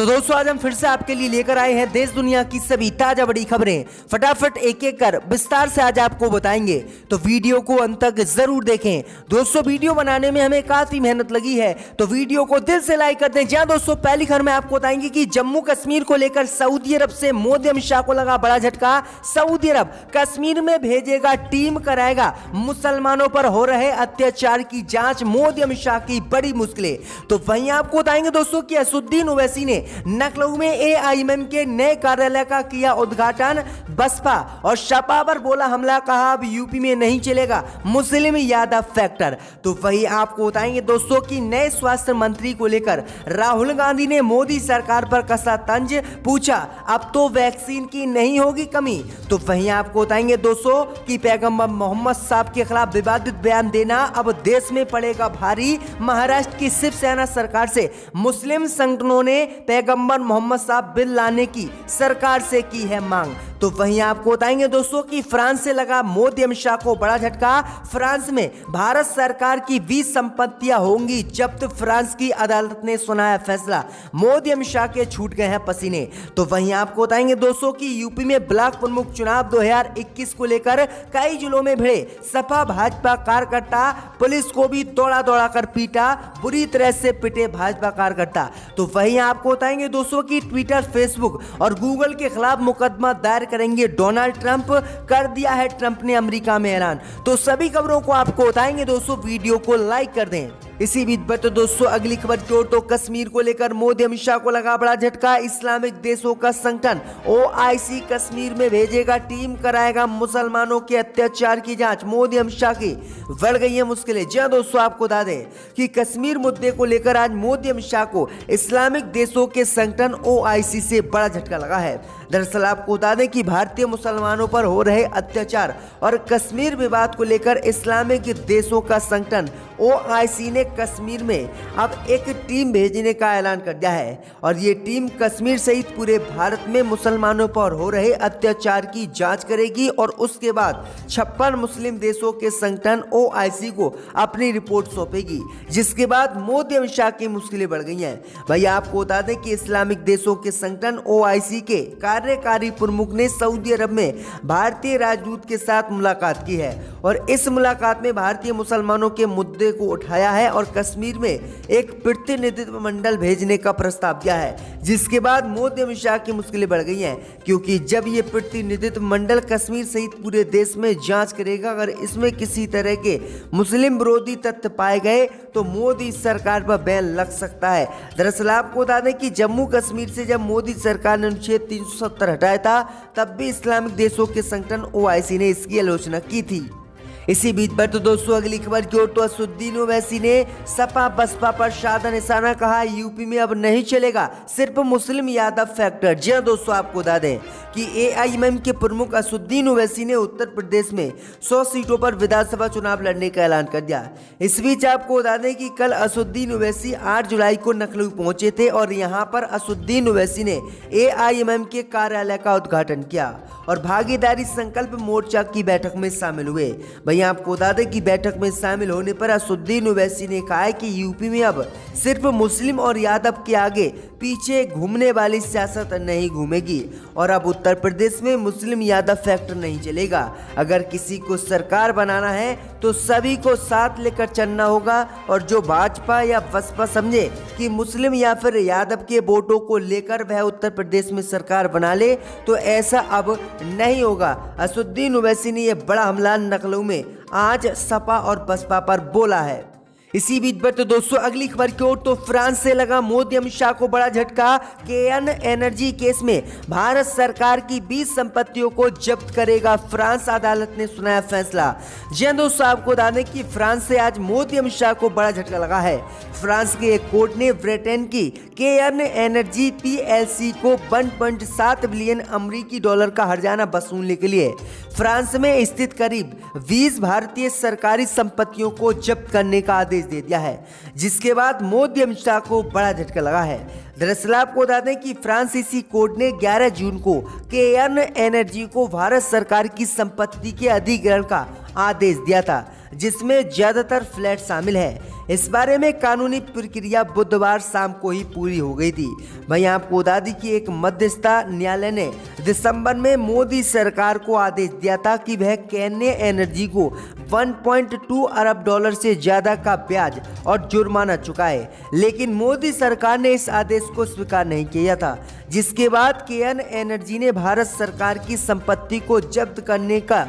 तो दोस्तों आज हम फिर से आपके लिए लेकर आए हैं देश दुनिया की सभी ताजा बड़ी खबरें। फटाफट एक एक कर विस्तार से आज आपको बताएंगे, तो वीडियो को अंत तक जरूर देखें। दोस्तों वीडियो बनाने में हमें काफी मेहनत लगी है, तो वीडियो को दिल से लाइक कर दें। जहां दोस्तों पहली खबर में आपको बताएंगे कि जम्मू कश्मीर को लेकर सऊदी अरब से मोदी अमित शाह को लगा बड़ा झटका। सऊदी अरब कश्मीर में भेजेगा टीम, कराएगा मुसलमानों पर हो रहे अत्याचार की जांच, मोदी अमित शाह की बड़ी मुश्किलें। तो वहीं आपको बताएंगे दोस्तों कि असदुद्दीन ओवैसी ने लखनऊ में एआईएमएम के नए कार्यालय का किया उद्घाटन। बसपा और सपा पर बोला हमला, कहा अब यूपी में नहीं चलेगा मुस्लिम यादव फैक्टर। तो वही आपको बताएंगे दोस्तों कि नए स्वास्थ्य मंत्री को लेकर राहुल गांधी ने मोदी सरकार पर कसा तंज, पूछा अब तो वैक्सीन की नहीं होगी कमी। तो वहीं आपको बताएंगे दोस्तों कि पैगंबर मोहम्मद साहब के खिलाफ विवादित बयान देना अब देश में पड़ेगा भारी। महाराष्ट्र की शिवसेना सरकार से मुस्लिम संगठनों ने पैगंबर मोहम्मद साहब बिल लाने की सरकार से की है मांग। तो वहीं आपको बताएंगे दोस्तों कि फ्रांस से लगा मोदी अमित शाह को बड़ा झटका। फ्रांस में भारत सरकार की 20 संपत्तियां होंगी जब्त, फ्रांस की अदालत ने सुनाया फैसला। मोदी अमित शाह के छूट गए हैं पसीने। तो वहीं आपको बताएंगे दोस्तों कि यूपी में ब्लॉक प्रमुख चुनाव 2021 को लेकर कई जिलों में भिड़े सपा भाजपा कार्यकर्ता, पुलिस को भी दौड़ा दौड़ा कर पीटा, बुरी तरह से पिटे भाजपा कार्यकर्ता। तो वहीं आपको बताएंगे दोस्तों कि ट्विटर, फेसबुक और गूगल के खिलाफ मुकदमा दायर करेंगे डोनाल्ड ट्रंप, कर दिया है ट्रंप ने अमेरिका में ऐलान। तो सभी खबरों को आपको बताएंगे दोस्तों, वीडियो को लाइक कर दें। इसी बीच पर तो दोस्तों अगली खबर की ओर, तो कश्मीर को लेकर मोदी अमित शाह को लगा बड़ा झटका। इस्लामिक देशों का संगठन ओआईसी कश्मीर में भेजेगा टीम, कराएगा मुसलमानों के अत्याचार की जांच, मोदी अमित शाह की बढ़ गई है मुश्किलें। जी दोस्तों आपको बता दें कि कश्मीर मुद्दे को लेकर आज मोदी अमित शाह को इस्लामिक देशों के संगठन ओआईसी से बड़ा झटका लगा है। दरअसल आपको बता दें कि भारतीय मुसलमानों पर हो रहे अत्याचार और कश्मीर विवाद को लेकर इस्लामिक देशों का संगठन ओआईसी ने कश्मीर में अब एक टीम भेजने का ऐलान कर दिया है, और ये टीम कश्मीर सहित पूरे भारत में मुसलमानों पर हो रहे अत्याचार की जांच करेगी और उसके बाद 56 मुस्लिम देशों के संगठन ओआईसी को अपनी रिपोर्ट सौंपेगी, जिसके बाद मोदी अमित शाह की मुश्किलें बढ़ गई हैं। भाई आपको बता दें कि इस्लामिक देशों के संगठन ओआईसी के कार्यकारी प्रमुख ने सऊदी अरब में भारतीय राजदूत के साथ मुलाकात की है, और इस मुलाकात में भारतीय मुसलमानों के मुद्दे को उठाया है और कश्मीर में एक प्रतिनिधित्व मंडल भेजने का प्रस्ताव दिया है, जिसके बाद मोदी अमित शाह की मुश्किलें बढ़ गई हैं, क्योंकि जब ये प्रतिनिधित्व मंडल कश्मीर सहित पूरे देश में जांच करेगा, अगर इसमें किसी तरह के मुस्लिम विरोधी तथ्य पाए गए तो मोदी सरकार पर बैन लग सकता है। दरअसल आपको बता दें कि जम्मू कश्मीर से जब मोदी सरकार ने अनुच्छेद 370 हटाया था, तब भी इस्लामिक देशों के संगठन ओआईसी ने इसकी आलोचना की थी। इसी बीच पर तो दोस्तों अगली खबर की ओर, तो असदुद्दीन ओवैसी ने सपा बसपा पर साधा निशाना, कहा यूपी में अब नहीं चलेगा सिर्फ मुस्लिम यादव फैक्टर। जी हाँ दोस्तों आपको बता दें कि एआईएमएम के प्रमुख असदुद्दीन ओवैसी ने उत्तर प्रदेश में 100 सीटों पर विधानसभा चुनाव लड़ने का ऐलान कर दिया। इस बीच आपको बता दें कि कल असदुद्दीन ओवैसी 8 जुलाई को लखनऊ पहुंचे थे, और यहां पर असदुद्दीन ओवैसी ने एआईएमएम के कार्यालय का उद्घाटन किया और भागीदारी संकल्प मोर्चा की बैठक में शामिल हुए। वहीं आपको बता दें कि बैठक में शामिल होने पर असदुद्दीन ओवैसी ने कहा है कि यूपी में अब सिर्फ मुस्लिम और यादव के आगे पीछे घूमने वाली सियासत नहीं घूमेगी, और अब उत्तर प्रदेश में मुस्लिम यादव फैक्टर नहीं चलेगा। अगर किसी को सरकार बनाना है तो सभी को साथ लेकर चलना होगा, और जो भाजपा या बसपा समझे कि मुस्लिम या फिर यादव के वोटों को लेकर वह उत्तर प्रदेश में सरकार बना ले, तो ऐसा अब नहीं होगा। असदुद्दीन ओवैसी ने यह बड़ा हमला लखनऊ में आज सपा और बसपा पर बोला है। इसी बीच पर तो दोस्तों अगली खबर की ओर, तो फ्रांस से लगा मोदी अमित शाह को बड़ा झटका। केएन एनर्जी केस में भारत सरकार की 20 संपत्तियों को जब्त करेगा फ्रांस, अदालत ने सुनाया फैसला। जी दोस्तों आपको बता दें कि फ्रांस से आज मोदी अमित शाह को बड़ा झटका लगा है। फ्रांस के एक कोर्ट ने ब्रिटेन की केएन एनर्जी पीएलसी को 1.7 बिलियन अमेरिकी डॉलर का हर्जाना वसूलने के लिए फ्रांस में स्थित करीब 20 भारतीय सरकारी संपत्तियों को जब्त करने का आदेश दे दिया है, जिसके बाद मोदी अमित शाह को बड़ा झटका लगा है। दरअसल आपको बता दें कि फ्रांसीसी कोर्ट ने 11 जून को केएन एनर्जी को भारत सरकार की संपत्ति के अधिग्रहण का आदेश दिया था, जिसमें ज्यादातर फ्लैट शामिल है। इस बारे में कानूनी प्रक्रिया बुधवार शाम को ही पूरी हो गई थी। वहीं आपको बता दी कि एक मध्यस्थता न्यायालय ने दिसंबर में मोदी सरकार को आदेश दिया था कि वह केन्या एनर्जी को 1.2 अरब डॉलर से ज्यादा का ब्याज और जुर्माना चुकाए, लेकिन मोदी सरकार ने इस आदेश को स्वीकार नहीं किया था, जिसके बाद केन एनर्जी ने भारत सरकार की संपत्ति को जब्त करने का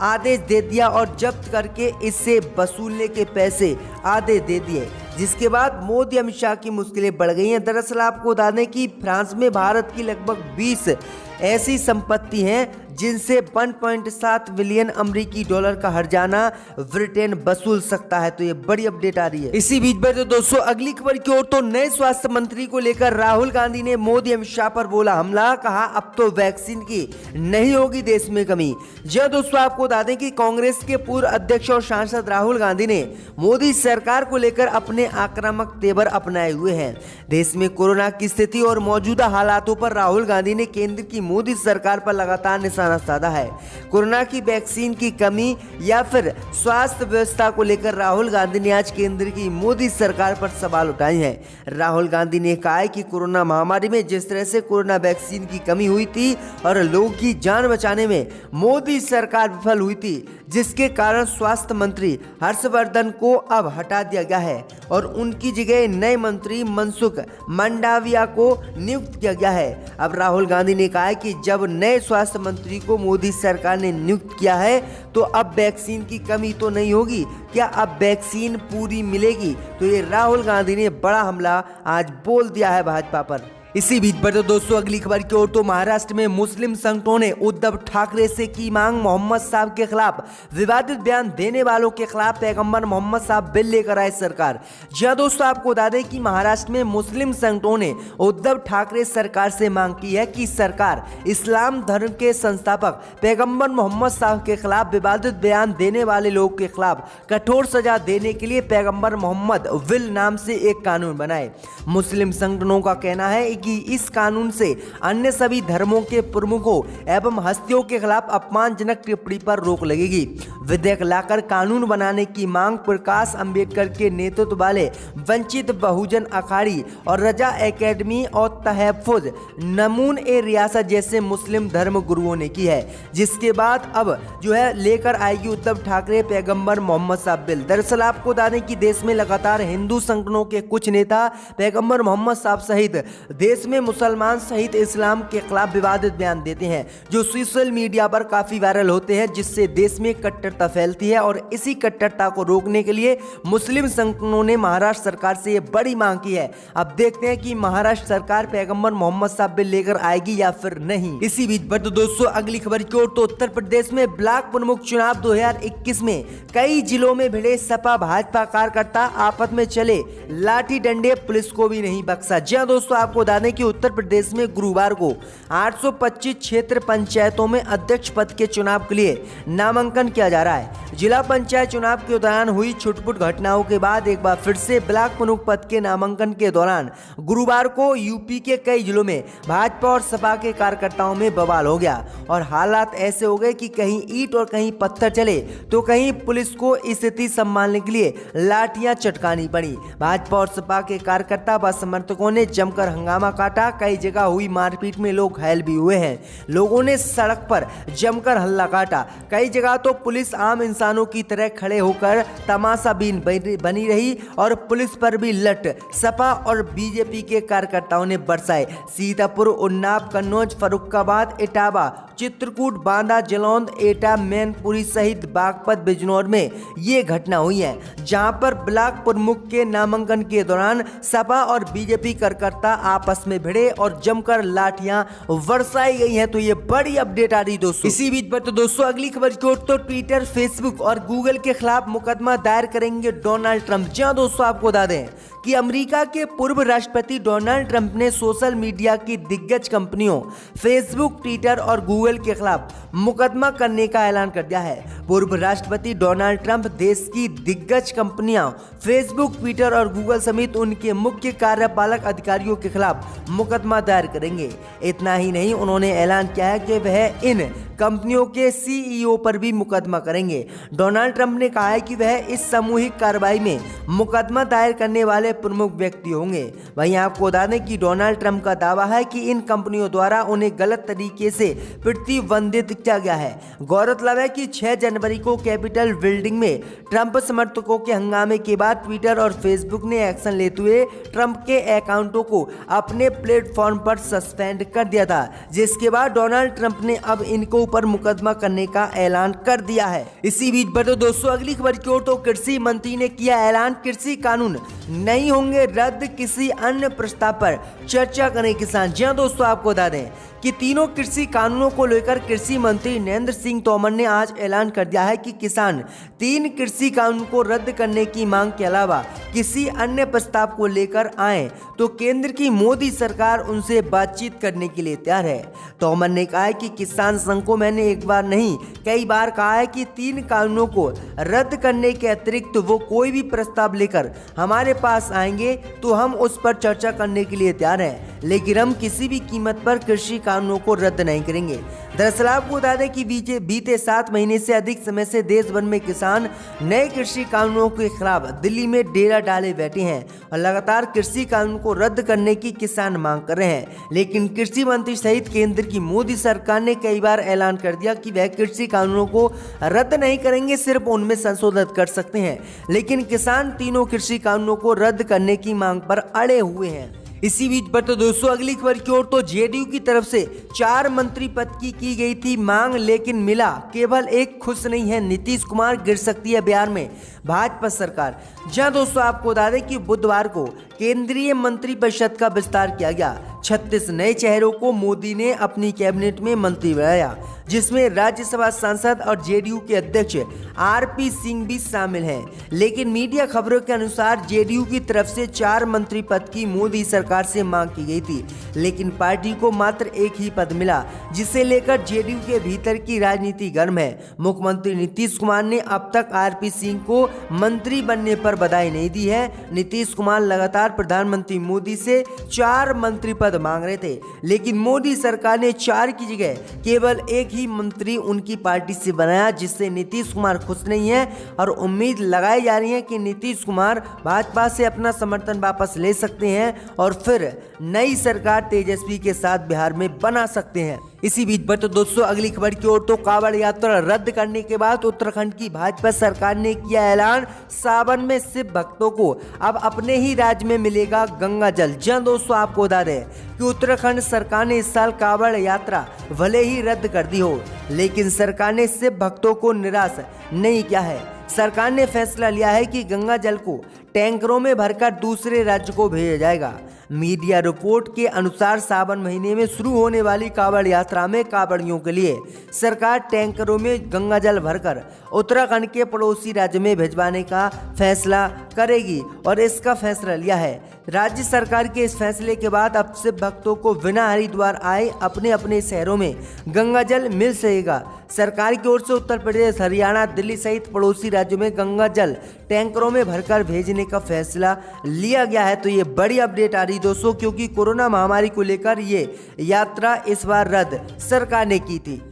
आदेश दे दिया और जब्त करके इससे वसूलने के पैसे आधे दे दिए, जिसके बाद मोदी अमित शाह की मुश्किलें बढ़ गई हैं। दरअसल आपको बता दें कि फ्रांस में भारत की लगभग 20 ऐसी संपत्ति हैं जिनसे 1.7 बिलियन अमेरिकी डॉलर का हर्जाना ब्रिटेन वसूल सकता है। तो ये बड़ी अपडेट आ रही है। इसी बीच में तो दोस्तों अगली खबर की ओर, तो नए स्वास्थ्य मंत्री को लेकर राहुल गांधी ने मोदी अमित शाह पर बोला हमला, कहा अब तो वैक्सीन की नहीं होगी देश में कमी। जी दोस्तों आपको बता दें कि कांग्रेस के पूर्व अध्यक्ष और सांसद राहुल गांधी ने मोदी सरकार को लेकर अपने आक्रामक तेवर अपनाए हुए हैं। देश में कोरोना की स्थिति और मौजूदा हालातों पर राहुल गांधी ने केंद्र की मोदी सरकार पर लगातार निशाना साधा है। कोरोना की वैक्सीन की कमी या फिर स्वास्थ्य व्यवस्था को लेकर राहुल गांधी ने आज केंद्र की मोदी सरकार पर सवाल उठाए हैं। राहुल गांधी ने कहा है कि कोरोना महामारी में जिस तरह से कोरोना वैक्सीन की कमी हुई थी और लोगों की जान बचाने में मोदी सरकार विफल हुई थी, जिसके कारण स्वास्थ्य मंत्री हर्षवर्धन को अब हटा दिया गया है और उनकी जगह नए मंत्री मनसुख मंडाविया को नियुक्त किया गया है। अब राहुल गांधी ने कहा है कि जब नए स्वास्थ्य मंत्री को मोदी सरकार ने नियुक्त किया है तो अब वैक्सीन की कमी तो नहीं होगी, क्या अब वैक्सीन पूरी मिलेगी? तो ये राहुल गांधी ने बड़ा हमला आज बोल दिया है भाजपा पर। इसी बीच पर तो दोस्तों अगली खबर की ओर, तो महाराष्ट्र में मुस्लिम संगठनों ने उद्धव ठाकरे से की मांग, मोहम्मद साहब के खिलाफ विवादित बयान देने वालों के खिलाफ पैगंबर मोहम्मद साहब बिल लेकर आए सरकार। जी हां दोस्तों आपको बता दें कि महाराष्ट्र में मुस्लिम संगठनों ने उद्धव ठाकरे सरकार से मांग की है कि सरकार इस्लाम धर्म के संस्थापक पैगंबर मोहम्मद साहब के खिलाफ विवादित बयान देने वाले लोगों के खिलाफ कठोर सजा देने के लिए पैगंबर मोहम्मद विल नाम से एक कानून बनाए। मुस्लिम संगठनों का कहना है कि इस कानून से अन्य सभी धर्मों के प्रमुखों एवं हस्तियों के खिलाफ अपमानजनक टिप्पणी पर रोक लगेगी। विधेयक लाकर कानून बनाने की मांग प्रकाश अंबेडकर के नेतृत्व वाले वंचित बहुजन अखाड़ी और रजा एकेडमी और तहफ़्फ़ुज़ नमून ए रियासत जैसे मुस्लिम धर्म गुरुओं ने की है, जिसके बाद अब जो है लेकर आएगी उद्धव ठाकरे पैगंबर मोहम्मद साहब बिल। दरअसल आपको बता दें कि देश में लगातार हिंदू संगठनों के कुछ नेता पैगंबर मोहम्मद साहब सहित देश में मुसलमान सहित इस्लाम के खिलाफ विवादित बयान देते हैं, जो सोशल मीडिया पर काफी वायरल होते हैं, जिससे देश में कट्टरता फैलती है। और इसी कट्टरता को रोकने के लिए मुस्लिम संगठनों ने महाराष्ट्र सरकार से ये बड़ी मांग की है। अब देखते हैं कि महाराष्ट्र सरकार पैगंबर मोहम्मद साहब बिल लेकर आएगी या फिर नहीं। इसी बीच पर तो दोस्तों अगली खबर की ओर, तो उत्तर प्रदेश में ब्लॉक प्रमुख चुनाव 2021 में कई जिलों में भिड़े सपा भाजपा कार्यकर्ता आपस में चले लाठी डंडे, पुलिस को भी नहीं बख्शा। जी हां दोस्तों आपको बता दें कि उत्तर प्रदेश में गुरुवार को 825 क्षेत्र पंचायतों में अध्यक्ष पद के चुनाव के लिए नामांकन किया जा रहा है। जिला पंचायत चुनाव के दौरान हुई छुटपुट घटनाओं के बाद एक बार फिर से ब्लॉक प्रमुख पद के नामांकन के दौरान गुरुवार को यूपी के कई जिलों में भाजपा और सपा के कार्यकर्ताओं में बवाल हो गया और हालात ऐसे हो गए कि कहीं ईंट और कहीं पत्थर चले तो कहीं पुलिस को स्थिति संभालने के लिए लाठियां चटकानी पड़ी। भाजपा और सपा के कार्यकर्ता व समर्थकों ने जमकर हंगामा काटा। कई जगह हुई मारपीट में लोग घायल भी हुए हैं। लोगों ने सड़क पर जमकर हल्ला काटा। कई जगह तो पुलिस आम इंसानों की तरह खड़े होकर तमाशा बीन बनी रही और पुलिस पर भी लठ सपा और बीजेपी के कार्यकर्ताओं ने बरसाए। सीतापुर, उन्नाव, कन्नौज, फर्रुखाबाद, इटावा, चित्रकूट, बांदा, जलौन, एटा, मैनपुरी सहित बागपत, बिजनौर में ये घटना हुई है, जहां पर ब्लॉक प्रमुख के नामांकन के दौरान सपा और बीजेपी कार्यकर्ता आपस में भिड़े और जमकर लाठियां बरसाई गई हैं। तो ये बड़ी अपडेट आ रही दोस्तों। इसी बीच पर तो दोस्तों अगली खबर की ओर, तो ट्विटर, फेसबुक और गूगल के खिलाफ मुकदमा दायर करेंगे डोनाल्ड ट्रंप। जी हां दोस्तों आपको बता दें कि अमेरिका के पूर्व राष्ट्रपति डोनाल्ड ट्रंप ने सोशल मीडिया की दिग्गज कंपनियों फेसबुक, ट्विटर और गूगल के खिलाफ मुकदमा करने का ऐलान कर दिया है। पूर्व राष्ट्रपति डोनाल्ड ट्रंप देश की दिग्गज कंपनियां फेसबुक, ट्विटर और गूगल समेत उनके मुख्य कार्यपालक अधिकारियों के खिलाफ मुकदमा दायर करेंगे। इतना ही नहीं, उन्होंने ऐलान किया है कि वह इन कंपनियों के सीईओ पर भी मुकदमा करेंगे। डोनाल्ड ट्रंप ने कहा है कि वह इस सामूहिक कार्रवाई में मुकदमा दायर करने वाले प्रमुख व्यक्ति होंगे। वहीं आपको बता दें कि डोनाल्ड ट्रंप का दावा है कि इन कंपनियों द्वारा उन्हें गलत तरीके से प्रतिबंधित किया गया है। गौरतलब है कि 6 जनवरी को कैपिटल बिल्डिंग में ट्रंप समर्थकों के हंगामे के बाद ट्विटर और फेसबुक ने एक्शन लेते हुए ट्रंप के अकाउंटों को अपने प्लेटफॉर्म पर सस्पेंड कर दिया था, जिसके बाद डोनाल्ड ट्रंप ने अब इनको ऊपर मुकदमा करने का ऐलान कर दिया है। इसी बीच बढ़ते दोस्तों अगली खबर की ओर, तो कृषि मंत्री ने किया ऐलान, कृषि कानून नहीं होंगे रद्द, किसी अन्य प्रस्ताव पर चर्चा करें किसान। जी हां दोस्तों, आपको बता दें कि तीनों कृषि कानूनों को लेकर कृषि मंत्री नरेंद्र सिंह तोमर ने आज ऐलान कर दिया है कि किसान 3 कृषि कानून को रद्द करने की मांग के अलावा किसी अन्य प्रस्ताव को लेकर आए तो केंद्र की मोदी सरकार उनसे बातचीत करने के लिए तैयार है। तोमर ने कहा है कि किसान संघ को मैंने एक बार नहीं कई बार कहा है कि 3 कानूनों को रद्द करने के अतिरिक्त वो कोई भी प्रस्ताव लेकर हमारे पास आएंगे तो हम उस पर चर्चा करने के लिए तैयार हैं, लेकिन हम किसी भी कीमत पर कृषि कानूनों को रद्द नहीं करेंगे। दरअसल आपको बता दें कि बीते 7 महीने से अधिक समय से देश भर में किसान नए कृषि कानूनों के खिलाफ दिल्ली में डेरा डाले बैठे हैं और लगातार कृषि कानून को रद्द करने की किसान मांग कर रहे हैं। लेकिन कृषि मंत्री सहित केंद्र की मोदी सरकार ने कई बार ऐलान कर दिया कि वह कृषि कानूनों को रद्द नहीं करेंगे, सिर्फ उनमें संशोधन कर सकते हैं। लेकिन किसान तीनों कृषि कानूनों को रद्द करने की मांग पर अड़े हुए हैं। इसी बीच बढ़ते दोस्तों अगली खबर की ओर, तो जेडीयू की तरफ से 4 मंत्री पद की गई थी मांग, लेकिन मिला केवल एक। खुश नहीं है नीतीश कुमार, गिर सकती है बिहार में भाजपा सरकार। जहां दोस्तों आपको बता दें कि बुधवार को केंद्रीय मंत्रिपरिषद का विस्तार किया गया। 36 नए चेहरों को मोदी ने अपनी कैबिनेट में मंत्री बनाया, जिसमें राज्यसभा सांसद और जेडीयू के अध्यक्ष आरपी सिंह भी शामिल हैं। लेकिन मीडिया खबरों के अनुसार जेडीयू की तरफ से 4 मंत्री पद की मोदी सरकार से मांग की गई थी, लेकिन पार्टी को मात्र एक ही पद मिला, जिसे लेकर जेडीयू के भीतर की राजनीति गर्म है। मुख्यमंत्री नीतीश कुमार ने अब तक आरपी सिंह को मंत्री बनने पर बधाई नहीं दी है। नीतीश कुमार लगातार प्रधानमंत्री मोदी से 4 मंत्री पद मांग रहे थे, लेकिन मोदी सरकार ने 4 की जगह केवल एक ही मंत्री उनकी पार्टी से बनाया, जिससे नीतीश कुमार खुश नहीं है और उम्मीद लगाई जा रही है कि नीतीश कुमार भाजपा से अपना समर्थन वापस ले सकते हैं और फिर नई सरकार तेजस्वी के साथ बिहार में बना सकते हैं। इसी बीच बढ़ते दोस्तों अगली खबर की ओर, तो कांवड़ यात्रा रद्द करने के बाद उत्तराखंड की भाजपा सरकार ने किया ऐलान, सावन में शिव भक्तों को अब अपने ही राज्य में मिलेगा गंगा जल। जहां दोस्तों आपको बता दें कि उत्तराखंड सरकार ने इस साल कांवड़ यात्रा भले ही रद्द कर दी हो, लेकिन सरकार ने शिव भक्तों को निराश नहीं किया है। सरकार ने फैसला लिया है कि गंगा जल को टैंकरों में भरकर दूसरे राज्य को भेजा जाएगा। मीडिया रिपोर्ट के अनुसार सावन महीने में शुरू होने वाली कांवड़ यात्रा में कांवड़ियों के लिए सरकार टैंकरों में गंगा जल भरकर उत्तराखंड के पड़ोसी राज्य में भिजवाने का फैसला करेगी और इसका फैसला लिया है। राज्य सरकार के इस फैसले के बाद अब शिव भक्तों को बिना हरिद्वार आए अपने अपने शहरों में गंगा जल मिल सकेगा। सरकार की ओर से उत्तर प्रदेश, हरियाणा, दिल्ली सहित पड़ोसी राज्यों में गंगा जल टैंकरों में भरकर भेजने का फैसला लिया गया है। तो ये बड़ी अपडेट आ रही दोस्तों, क्योंकि कोरोना महामारी को लेकर ये यात्रा इस बार रद्द सरकार ने की थी।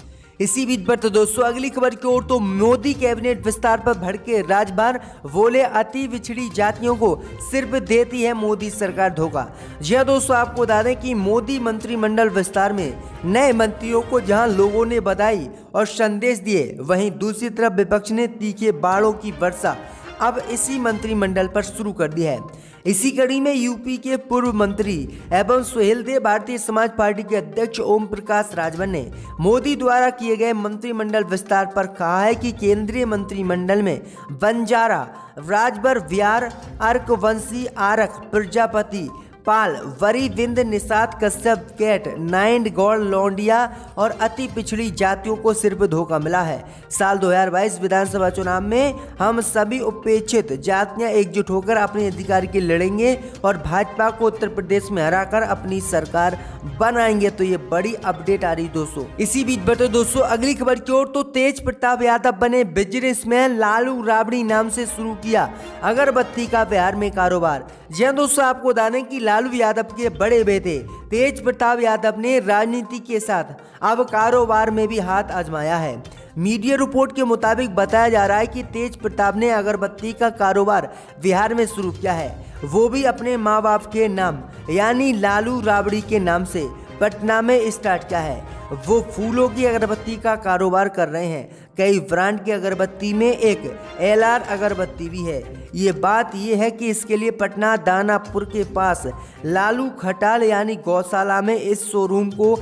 इसी बीच बढ़ते दोस्तों अगली खबर की ओर, तो मोदी कैबिनेट विस्तार पर भड़के राजभर, बोले अति पिछड़ी जातियों को सिर्फ देती है मोदी सरकार धोखा। जी हां दोस्तों, आपको बता दें कि मोदी मंत्रिमंडल विस्तार में नए मंत्रियों को जहां लोगों ने बधाई और संदेश दिए, वहीं दूसरी तरफ विपक्ष ने तीखे बाड़ों की वर्षा अब इसी मंत्रिमंडल पर शुरू कर दी है। इसी कड़ी में यूपी के पूर्व मंत्री एवं सुहेलदेव भारतीय समाज पार्टी के अध्यक्ष ओम प्रकाश राजभर ने मोदी द्वारा किए गए मंत्रिमंडल विस्तार पर कहा है कि केंद्रीय मंत्रिमंडल में बंजारा, राजभर, व्यार, अर्कवंशी, आरक, प्रजापति, पाल, वरीविंद, निषाद कश्यप, कैट, नाइंड, गौड़, लौंडिया और अति पिछड़ी जातियों को सिर्फ धोखा मिला है। साल 2022 विधानसभा चुनाव में हम सभी उपेक्षित जातियां एकजुट होकर अपने अधिकार के लड़ेंगे और भाजपा को उत्तर प्रदेश में हराकर अपनी सरकार बनाएंगे। तो ये बड़ी अपडेट आ रही दोस्तों। इसी बीच बता दोस्तों अगली खबर की ओर, तो तेज प्रताप यादव बने बिजनेसमैन, लालू राबड़ी नाम से शुरू किया अगरबत्ती का बिहार में कारोबार। जी दोस्तों, आपको बता दें कि लालू यादव के बड़े बेटे तेज प्रताप यादव ने राजनीति के साथ अब कारोबार में भी हाथ आजमाया है। मीडिया रिपोर्ट के मुताबिक बताया जा रहा है कि तेज प्रताप ने अगरबत्ती का कारोबार बिहार में शुरू किया है, वो भी अपने माँ बाप के नाम यानी लालू राबड़ी के नाम से पटना में स्टार्ट किया है। वो फूलों की अगरबत्ती का कारोबार कर रहे हैं। कई ब्रांड की अगरबत्ती में एक LR अगरबत्ती भी है। ये बात ये है कि इसके लिए पटना दानापुर के पास लालू खटाल यानी गौशाला में इस शोरूम को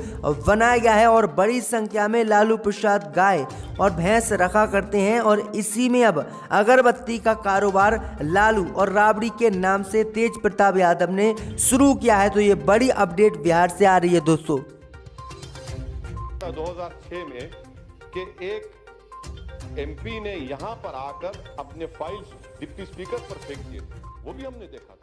बनाया गया है और बड़ी संख्या में लालू प्रसाद गाय और भैंस रखा करते हैं और इसी में अब अगरबत्ती का कारोबार लालू और राबड़ी के नाम से तेज प्रताप यादव ने शुरू किया है। तो ये बड़ी अपडेट बिहार से आ रही है दोस्तों। 2006 में कि एक MP ने यहां पर आकर अपने फाइल्स डिप्टी स्पीकर पर फेंक दिए, वो भी हमने देखा था।